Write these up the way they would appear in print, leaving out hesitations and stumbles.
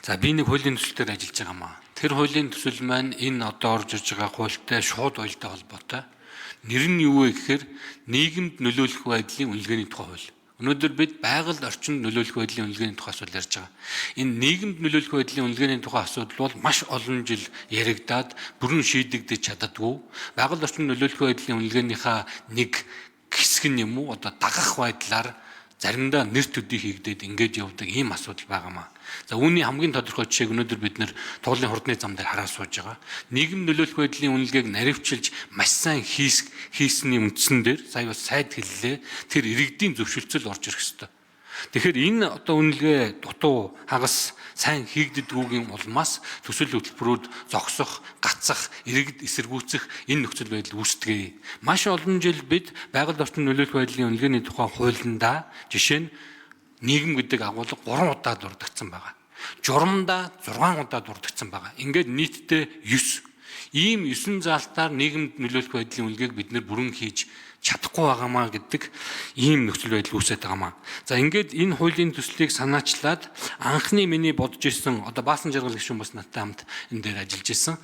За би нэг хуулийн төсөл дээр ажиллаж байгаа маа. Тэр хуулийн төсөл маань энэ одоо орж иж байгаа хуультай шууд уялдаа холбоотой. Нэр нь юу вэ гэхээр нийгэмд нөлөөлөх байдлын үнэлгээний тухай хууль. Өнөөдөр бид байгаль орчинд нөлөөлөх байдлын үнэлгээний тухай асуудал ярьж байгаа. Энэ нийгэмд нөлөөлөх байдлын үнэлгээний тухай асуудал бол маш олон жил яригадаад бүрэн шийдэгдэж чаддаггүй. Байгаль орчинд нөлөөлөх байдлын үнэлгээнийхаа нэг хэсэг нь юм уу одоо дагах байдлаар заримдаа нэр төдий хийгдээд ингэж явдаг ийм асуудал байгаамаа. За үүний хамгийн тодорхой жишээг өнөөдөр бид нэр туулын хурдны зам дээр хараад сууж байгаа. Нийгэм нөлөөлөх байдлын үнэлгээг наривчилж маш сайн хийсний үндсэн дээр сая бас сайд хэллээ. Тэр иргэдийн зөвшөлтсөл орж ирэх ёстой. Тэгэхээр энэ одоо үнэлгээ дутуу хагас сайн хийгддэггүйгийн улмаас төсөл хөтөлбөрүүд зогсох, гацах, иргэд эсэргүүцэх энэ нөхцөл байдал үүсдэг. Маш олон жил бид байгаль орчин нөлөөлөх байдлын үнэлгээний тухай хуулиндаа жишээ нь нийгэм гэдэг агуулга 3 удаа дурдгдсан байгаа. Журамдаа 6 удаа дурдгдсан байгаа. Ингээд нийтдээ 9. Ийм 9 заалтаар нийгэмд нөлөөлөх байдлын үнэлгээг бид нэр бүрэн хийж чадахгүй байгаамаа гэдэг ийм нөхцөл байдал үүсэж байгаамаа. За ингээд энэ хуулийн төслийг санаачлаад анхны миний бодож ирсэн одоо Баасан Жаргал гишүүн бас надтай хамт энэ дээр ажиллаж ирсэн.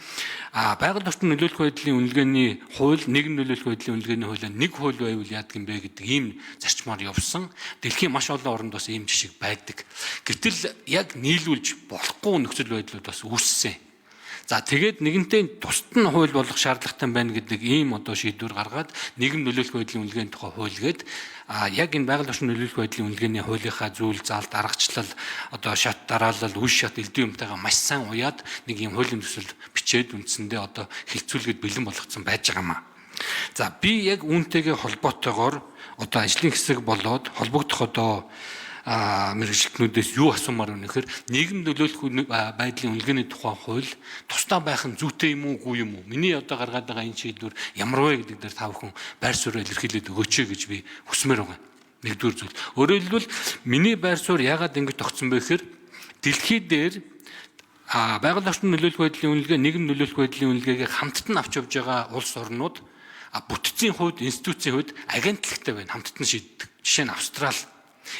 Байгаль орчин нөлөөлөх байдлын үнэлгээний хууль, нийгэм нөлөөлөх байдлын үнэлгээний хуулиа нэг хууль байвал яадаг юм бэ гэдэг ийм зарчмаар явсан. Дэлхийн маш олон орнд бас ийм жишг байдаг. Гэтэл яг нийлүүлж болохгүй нөхцөл байдлууд бас үүссэн. За тэгээд нэгэнтээ тусад нь хууль болох шаардлагатай байна гэдэг ийм одоо шийдвэр гаргаад нийгэм нөлөөлөх байдлын үнэлгээний тухай хууль гээд яг энэ байгаль орчин нөлөөлөх байдлын үнэлгээний хуулийнхаа зүйл заалт аргачлал одоо шат дараалал үе шат элдв юмтайгаа маш сайн уяад нэг ийм хуулийн төсөл бичээд үндсэндээ одоо хилцүүлгээд бэлэн болгоцсон байж байгаамаа. За би яг үүнтэйгээ холбоотойгоор одоо ажлын хэсэг болоод холбогдох одоо мэргэжилтнүүдээс юу асуумаар байна гэхээр нийгэм нөлөөлөх байдлын үнэлгээний тухай хууль тусдаа байх нь зүйтэй юм уу үгүй юм уу? Миний одоо гаргаад байгаа энэ шийдвэр ямар вэ гэдэг дээр та бүхэн байр суурь илэрхийлээд өгөөч гэж би хүсмээр байгаа. Нэгдүгээр зүйл. Өөрөөр хэлбэл миний байр суурь яагаад ингэж тогтсон бэ гэхээр дэлхий дээр байгаль орчин нөлөөлөх байдлын үнэлгээ, нийгэм нөлөөлөх байдлын үнэлгээгээ хамтд нь авч явж байгаа улс орнууд бүтцийн хувьд, институцийн хувьд агентлагтай байна. Хамтд нь шийддэг. Жишээ нь Австрали.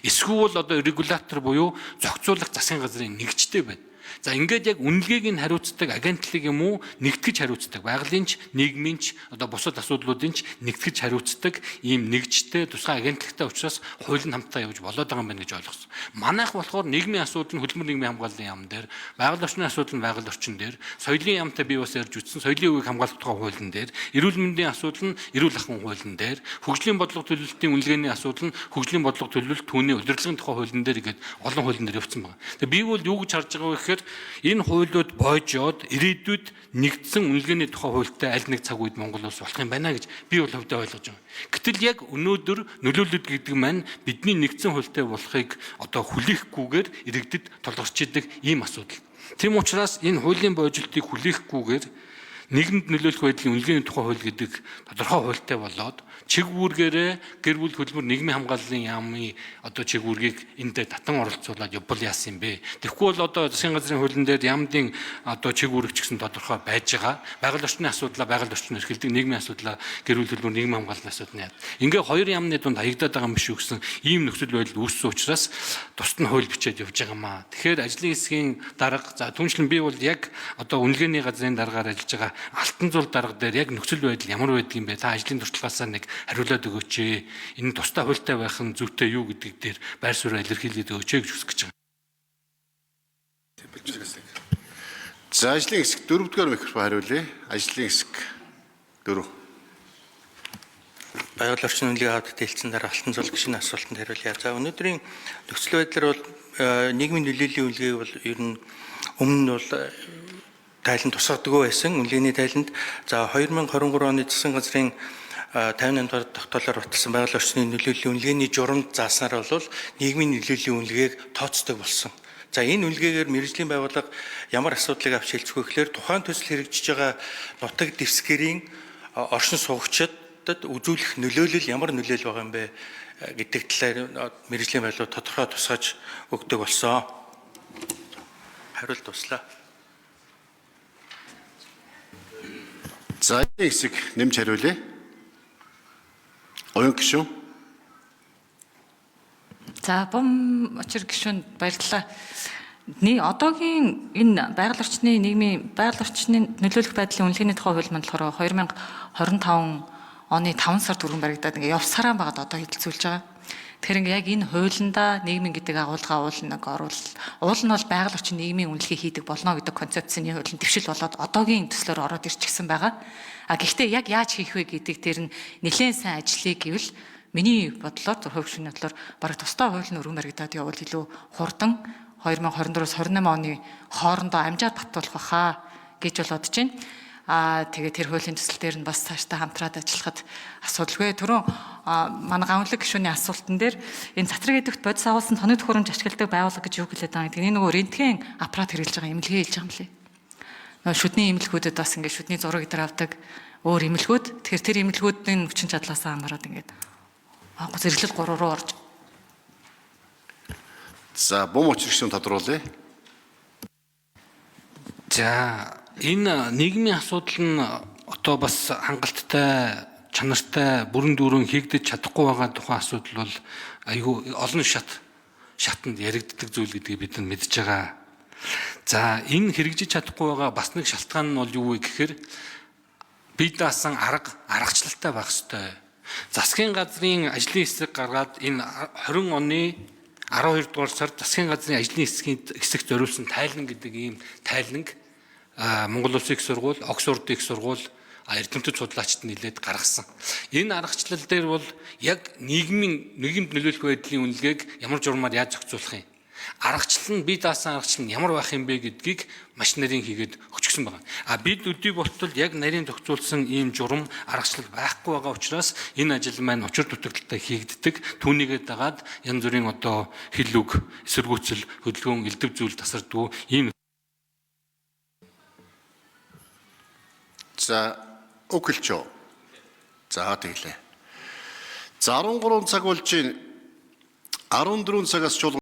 Эсвэл одоо регулятор буюу зохицуулах засгийн газрын нэгжтэй байна. За ингээд яг үнэлгээг нь хариуцдаг агентлаг юм уу нэгтгэж хариуцдаг байгалийн ч нийгмийн ч одоо бусад асуудлуудын ч нэгтгэж хариуцдаг ийм нэгжтэй тусгай агентлагтай учраас хууль нь хамтдаа явж болоод байгаа юм байна гэж ойлгосон. Манайх болохоор нийгмийн асуудал нь хөдөлмөр нийгмийн хамгааллын яам дээр, байгаль орчны асуудал нь байгаль орчин дээр, соёлын яамтай би бас ярьж үтсэн соёлын үеийг хамгаалах тухай хуулийн дээр, эрүүл мэндийн асуудал нь эрүүл ахуйн хуулийн дээр, хөгжлийн бодлого төлөвлөлтийн үнэлгээний асуудал нь хөгжлийн бодлого төлөвлөлт түүний удирдлагын тухай хуулийн дээр гээд олон хуулийн дээр явцсан байна. Тэгээ би бол юу гэж харж байгаа вэ гэхээр энэ хуулиуд боож яваад ирээдүйд нэгдсэн үнэлгээний тухай хуультай аль нэг цаг үед Монгол улс болох юм байна гэж би бол хөвдөө ойлгож байгаа. Гэтэл яг өнөөдөр нөлөөлөлт гэдэг маань бидний нэгдсэн хуультай болохыг одоо хүлээхгүйгээр иргэдэд толгорч идэг ийм асуудал. Тийм учраас энэ хуулийн боожлтыг хүлээхгүйгээр нийгэмд нөлөөлөх байдлын үнэлгээний тухай хууль гэдэг тодорхой хуультай болоод чиг үүргээрээ гэр бүл хөдөлмөр нийгмийн хамгааллын яамын одоо чиг үүргийг энд татан оролцуулаад явбал яасан юм бэ? Тэгэхгүй бол одоо засгийн газрын хуулийн дээр яамдын одоо чиг үүрэг ч гэсэн тодорхой байж байгаа. Байгаль орчны асуудлаа байгаль орчноор эрхэлдэг, нийгмийн асуудлаа гэр бүл хөдөлмөр нийгмийн хамгааллын асуудал нь яа. Ингээ хоёр яамны дунд хаягдаад байгаа юм биш үү гэсэн ийм нөхцөл байдал үүссэн учраас тусад нь хууль бичээд явж байгаамаа. Тэгэхээр ажлын хэсгийн дарга за түншлэн би бол яг одоо үнэлгээний газрын даргаар ажиллаж байгаа Алтан зул дарга дээр яг нөхцөл байдал ямар байдаг юм бэ? Та ажлын туршлагаасаа нэг хариулаад өгөөч. Энэ тусдаа хуультай байх нь зүйтэй юу гэдэг дээр байр суурь илэрхийлээд өгөөч гэж хүсэж байгаа. За ажлын хэсэг 4-р микрофон хариулъя. Ажлын хэсэг 4. Байгаль орчин үнэлгээ аваад хэлсэн дараа Алтан зул гишүүний асуултанд хариулъя. За өнөөдрийн нөхцөл байдлаар бол нийгмийн нөлөөлийн үнэлгээ бол ер нь өмнө нь бол тайланд тусгадаггүй байсан үнэлгээний тайланд. За 2023 оны засгийн газрын 58 дугаар тогтоолоор баталсан байгаль орчны нөлөөлийн үнэлгээний журамд зааснаар бол нийгмийн нөлөөлийн үнэлгээг тооцдог болсон. За энэ үнэлгээгээр мэргэжлийн байгууллага ямар асуудлыг авч хэлцэх вэ гэхээр тухайн төсөл хэрэгжиж байгаа нутаг дэвсгэрийн оршин суугчдад үзүүлэх нөлөөлөл ямар нөлөөлөл байгаа юм бэ гэдэг талаар мэргэжлийн байгууллага тодорхой тусгаж өгдөг болсон. Хариулт туслаа. За энэ хэсэг нэмж хариулъя. Оюн гишүүн. За бом очир гишүүнд баярлалаа. Одоогийн энэ байгаль орчны нийгмийн байгаль орчны нөлөөлөх байдлын үнэлгээний тухай хууль маань болохоор 2025 оны 5 сард хүрэн баригдаад ингээ явсараа байгаад одоо хэлэлцүүлж байгаа. Тэгэхээр ингээ яг энэ хуулиндаа нийгмийн гэдэг агуулгаа уул нь бол байгаль орчны нийгмийн үнэлгээ хийдэг болно гэдэг концепцийн хуулийн дэвшил болоод одоогийн төслөөр ороод ирчихсэн байгаа. Гэхдээ яг яаж хийх вэ гэдэг дээр нь нэлээд сайн ажлыг гэвэл миний бодлоор хувь шинэ бодлоор бараг тусдаа хууль нь өргөн баригдаад явбал илүү хурдан 2024-с 28 оны хоорондоо амжаад батуулах баха гэж бол бодож байна. Тэгээд тэр хуулийн төсөл дээр нь бас цаашдаа хамтраад ажиллахад асуудалгүй. Түрүүн манай гавлаг гишүүний асуултан дээр энэ цатраг идэвхт бодис агуулсан тооны төхөөрөмж ашигладаг байгууллага гэж юу хэлээд байгаа юм. Тэний нөгөө рентген аппарат хэрэглэж байгаа эмнэлгээ хэлж байгаа юм лээ. Нөгөө шүдний эмнэлгүүдэд бас ингээд шүдний зураг дээр авдаг өөр эмнэлгүүд. Тэгэхээр тэр эмнэлгүүдийн хүчин чадлаасаа хамаарат ингээд зэрэглэл 3 руу орж. За бом учрагчдын тодруулъя. За энэ нийгмийн асуудал нь одоо бас хангалттай, чанартай, бүрэн дүүрэн хийгдэж чадахгүй байгаа тухайн асуудал бол айгүй олон шатанд яригддаг зүйл гэдгийг бид мэдж байгаа. За энэ хэрэгжиж чадахгүй байгаа бас нэг шалтгаан нь бол юу вэ гэхээр бие даасан аргачлалтай байх ёстой. Засгийн газрын ажлын хэсэг гаргаад энэ 20 оны 12 дугаар сард засгийн газрын ажлын хэсэгт зориулсан тайлан гэдэг ийм тайланг Монгол Улсын их сургууль, Оксфордын их сургууль, эрдэмтэд судлаачид нэлээд гаргасан. Энэ аргачлал дээр бол яг нийгэмд нөлөөлөх байдлын үнэлгээг ямар журмаар яаж зохицуулах юм? Аргачлал нь бие даасан аргачлал нь ямар байх юм бэ гэдгийг маш нарийн хийгээд өчгсөн байна. Бид өдий болтол яг нарийн зохицуулсан ийм журам аргачлал байхгүй байгаа учраас энэ ажил маань учир дутагдaltaй хийгддэг. Түүнийгээ дагаад янз бүрийн одоо хил үг, эсэргүүцэл, хөдөлгөөн, элдв зүйл тасардгүй ийм. За өгөлчөө. За тэглээ. За 13 цаг болж 14 цагаас чуулган